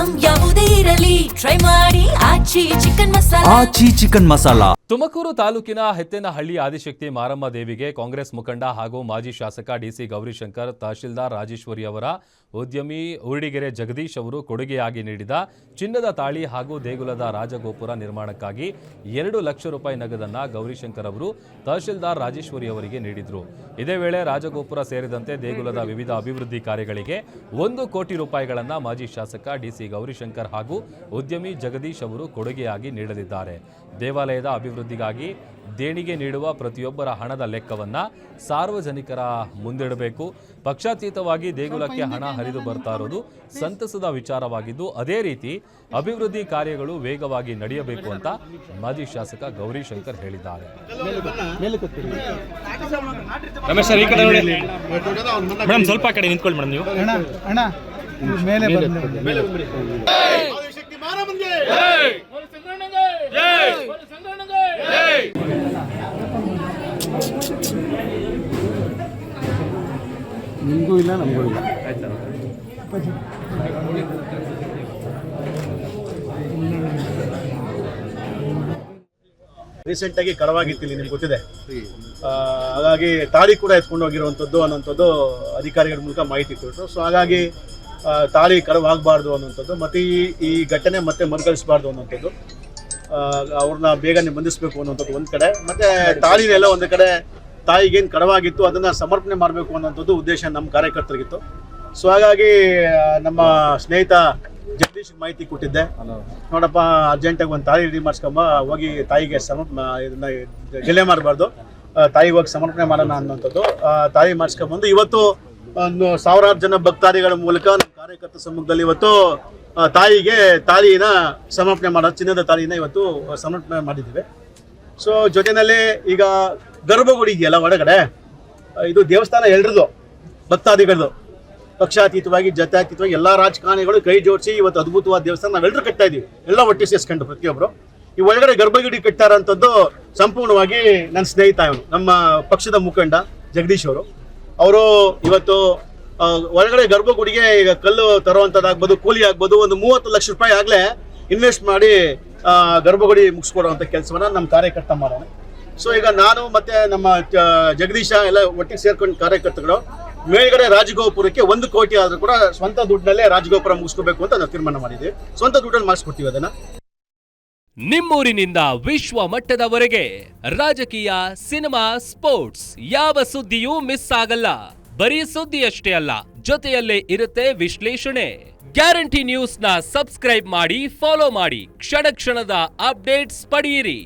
Item ಯಾವುದೇ ಇರಲಿ try ಮಾಡಿ ಆಚಿ ಚಿಕನ್ ಮಸಾಲಾ. ತುಮಕೂರು ತಾಲೂಕಿನ ಹೆತ್ತೇನಹಳ್ಳಿ ಆದಿಶಕ್ತಿ ಮಾರಮ್ಮ ದೇವಿಗೆ ಕಾಂಗ್ರೆಸ್ ಮುಖಂಡ ಹಾಗೂ ಮಾಜಿ ಶಾಸಕ ಡಿಸಿ ಗೌರಿಶಂಕರ್, ತಹಶೀಲ್ದಾರ್ ರಾಜೇಶ್ವರಿ ಅವರ ಉದ್ಯಮಿ ಊರ್ಡಿಗೆರೆ ಜಗದೀಶ್ ಅವರು ಕೊಡುಗೆಯಾಗಿ ನೀಡಿದ ಚಿನ್ನದ ತಾಳಿ ಹಾಗೂ ದೇಗುಲದ ರಾಜಗೋಪುರ ನಿರ್ಮಾಣಕ್ಕಾಗಿ 2 ಲಕ್ಷ ರೂಪಾಯಿ ನಗದನ್ನು ಗೌರಿಶಂಕರ್ ಅವರು ತಹಶೀಲ್ದಾರ್ ರಾಜೇಶ್ವರಿ ಅವರಿಗೆ ನೀಡಿದರು. ಇದೇ ವೇಳೆ ರಾಜಗೋಪುರ ಸೇರಿದಂತೆ ದೇಗುಲದ ವಿವಿಧ ಅಭಿವೃದ್ಧಿ ಕಾರ್ಯಗಳಿಗೆ 1 ಕೋಟಿ ರೂಪಾಯಿಗಳನ್ನು ಮಾಜಿ ಶಾಸಕ ಡಿಸಿ ಗೌರಿಶಂಕರ್ ಹಾಗೂ ಉದ್ಯಮಿ ಜಗದೀಶ್ ಅವರು ಕೊಡುಗೆಯಾಗಿ ನೀಡಲಿದ್ದಾರೆ. ದೇವಾಲಯದ ಅಭಿವೃದ್ಧಿಗಾಗಿ ದೇಣಿಗೆ ನೀಡುವ ಪ್ರತಿಯೊಬ್ಬರ ಹಣದ ಲೆಕ್ಕವನ್ನು ಸಾರ್ವಜನಿಕರ ಮುಂದಿಡಬೇಕು. ಪಕ್ಷಾತೀತವಾಗಿ ದೇಗುಲಕ್ಕೆ ಹಣ ಹರಿದು ಬರ್ತಾ ಇರೋದು ಸಂತಸದ ವಿಚಾರವಾಗಿದ್ದು, ಅದೇ ರೀತಿ ಅಭಿವೃದ್ಧಿ ಕಾರ್ಯಗಳು ವೇಗವಾಗಿ ನಡೆಯಬೇಕು ಅಂತ ಮಾಜಿ ಶಾಸಕ ಗೌರಿಶಂಕರ್ ಹೇಳಿದ್ದಾರೆ. ಸ್ವಲ್ಪ ಕಡೆ ನಿಂತ್ಕೊಳ್ಳಿ ಮೇಡಮ್, ನೀವು ನಿಮಗೂ ಇಲ್ಲ ನಮಗೂ ಇಲ್ಲ. ರೀಸೆಂಟಾಗಿ ಕರವಾಗಿತ್ತಿಲ್ಲಿ ನಿಮ್ಗೆ ಗೊತ್ತಿದೆ. ಹಾಗಾಗಿ ತಾಳಿ ಕೂಡ ಎತ್ಕೊಂಡು ಹೋಗಿರುವಂಥದ್ದು ಅನ್ನೋಂಥದ್ದು ಅಧಿಕಾರಿಗಳ ಮೂಲಕ ಮಾಹಿತಿ ಕೊಟ್ಟರು. ಸೊ ಹಾಗಾಗಿ ತಾಳಿ ಕರವಾಗಬಾರ್ದು ಅನ್ನೋಂಥದ್ದು ಮತ್ತು ಈ ಘಟನೆ ಮತ್ತೆ ಮರುಕಳಿಸಬಾರ್ದು ಅನ್ನೋಂಥದ್ದು, ಅವ್ರನ್ನ ಬೇಗನೆ ಬಂಧಿಸಬೇಕು ಅನ್ನೋಂಥದ್ದು ಒಂದು ಕಡೆ, ಮತ್ತು ತಾಳಿನೆಲ್ಲ ಒಂದು ಕಡೆ ತಾಯಿಗೇನು ಕರವಾಗಿತ್ತು ಅದನ್ನು ಸಮರ್ಪಣೆ ಮಾಡಬೇಕು ಅನ್ನೋಂಥದ್ದು ಉದ್ದೇಶ ನಮ್ಮ ಕಾರ್ಯಕರ್ತರಿಗಿತ್ತು. ಸೊ ಹಾಗಾಗಿ ನಮ್ಮ ಸ್ನೇಹಿತ ಜಗದೀಶ್ ಮಾಹಿತಿ ಕೊಟ್ಟಿದ್ದೆ, ನೋಡಪ್ಪ ಅರ್ಜೆಂಟಾಗಿ ಒಂದು ತಾಳಿ ರೆಡಿ ಮಾಡಿಸ್ಕೊಂಬ, ಹೋಗಿ ತಾಯಿಗೆ ಇದನ್ನ ಗೆಲೆ ಮಾಡಬಾರ್ದು, ತಾಯಿಗೆ ಹೋಗಿ ಸಮರ್ಪಣೆ ಮಾಡೋಣ ಅನ್ನೋಂಥದ್ದು. ತಾಯಿ ಮಾಡಿಸ್ಕೊಂಬಂದು ಇವತ್ತು ಒಂದು 1000 ಜನ ಭಕ್ತಾದಿಗಳ ಮೂಲಕ ನಮ್ಮ ಕಾರ್ಯಕರ್ತರ ಸಮ್ಮುಖದಲ್ಲಿ ಇವತ್ತು ತಾಯಿಗೆ ತಾಳಿನ ಸಮರ್ಪಣೆ ಮಾಡೋದು, ಚಿನ್ನದ ತಾಳಿನ ಇವತ್ತು ಸಮರ್ಪಣೆ ಮಾಡಿದ್ದೀವಿ. ಸೊ ಜೊತೆಯಲ್ಲಿ ಈಗ ಗರ್ಭಗುಡಿ ಇದೆಯಲ್ಲ ಒಳಗಡೆ, ಇದು ದೇವಸ್ಥಾನ ಎಲ್ರದು, ಭಕ್ತಾದಿಗಳದು, ಪಕ್ಷಾತೀತವಾಗಿ ಜಾತ್ಯತೀತವಾಗಿ ಎಲ್ಲ ರಾಜಕಾರಣಿಗಳು ಕೈ ಜೋಡಿಸಿ ಇವತ್ತು ಅದ್ಭುತವಾದ ದೇವಸ್ಥಾನ ನಾವೆಲ್ಲರೂ ಕಟ್ತಾ ಇದೀವಿ, ಎಲ್ಲ ಒಟ್ಟಿಗೆ ಸೇರಿಸ್ಕೊಂಡು ಪ್ರತಿಯೊಬ್ಬರು. ಈ ಒಳಗಡೆ ಗರ್ಭಗುಡಿ ಕಟ್ಟಾರಂಥದ್ದು ಸಂಪೂರ್ಣವಾಗಿ ನನ್ನ ಸ್ನೇಹಿತ ಇವನು, ನಮ್ಮ ಪಕ್ಷದ ಮುಖಂಡ ಜಗದೀಶ್ ಅವರು ಇವತ್ತು ಒಳಗಡೆ ಗರ್ಭಗುಡಿಗೆ ಈಗ ಕಲ್ಲು ತರುವಂಥದ್ದಾಗ್ಬೋದು, ಕೂಲಿ ಆಗ್ಬೋದು, ಒಂದು 30 ಲಕ್ಷ ರೂಪಾಯಿ ಆಗಲೇ ಇನ್ವೆಸ್ಟ್ ಮಾಡಿ ಗರ್ಭಗುಡಿ ಮುಗಿಸ್ಕೊಡುವಂಥ ಕೆಲಸವನ್ನ ನಮ್ಮ ಕಾರ್ಯಕರ್ತ ಮಾಡೋಣ. ಸೊ ಈಗ ನಾನು ಮತ್ತೆ ನಮ್ಮ ಜಗದೀಶ ಎಲ್ಲ ಒಟ್ಟಿಗೆ ಸೇರ್ಕೊಂಡು ಕಾರ್ಯಕರ್ತರು ಮೇಲ್ಗಡೆ ರಾಜಗೋಪುರಕ್ಕೆ 1 ಕೋಟಿ ಆದ್ರೂ ಕೂಡ ಸ್ವಂತ ದುಡ್ಡಲ್ಲೇ ರಾಜಗೋಪುರ ಮುಗಿಸ್ಕೋಬೇಕು ಅಂತ ನಾವು ತೀರ್ಮಾನ ಮಾಡಿದ್ದೀವಿ. ಸ್ವಂತ ದುಡ್ಡಲ್ಲಿ ಮಾಡಿಸ್ಕೊಡ್ತೀವಿ ಅದನ್ನ. ನಿಮ್ಮೂರಿನಿಂದ ವಿಶ್ವ ಮಟ್ಟದವರೆಗೆ ರಾಜಕೀಯ, ಸಿನಿಮಾ, ಸ್ಪೋರ್ಟ್ಸ್ ಯಾವ ಸುದ್ದಿಯೂ ಮಿಸ್ ಆಗಲ್ಲ. ಬರೀ ಸುದ್ದಿಯಷ್ಟೇ ಅಲ್ಲ, ಜೊತೆಯಲ್ಲೇ ಇರುತ್ತೆ ವಿಶ್ಲೇಷಣೆ. ಗ್ಯಾರಂಟಿ ನ್ಯೂಸ್ನ ಸಬ್ಸ್ಕ್ರೈಬ್ ಮಾಡಿ, ಫಾಲೋ ಮಾಡಿ, ಕ್ಷಣ ಕ್ಷಣದ ಅಪ್ಡೇಟ್ಸ್ ಪಡೆಯಿರಿ.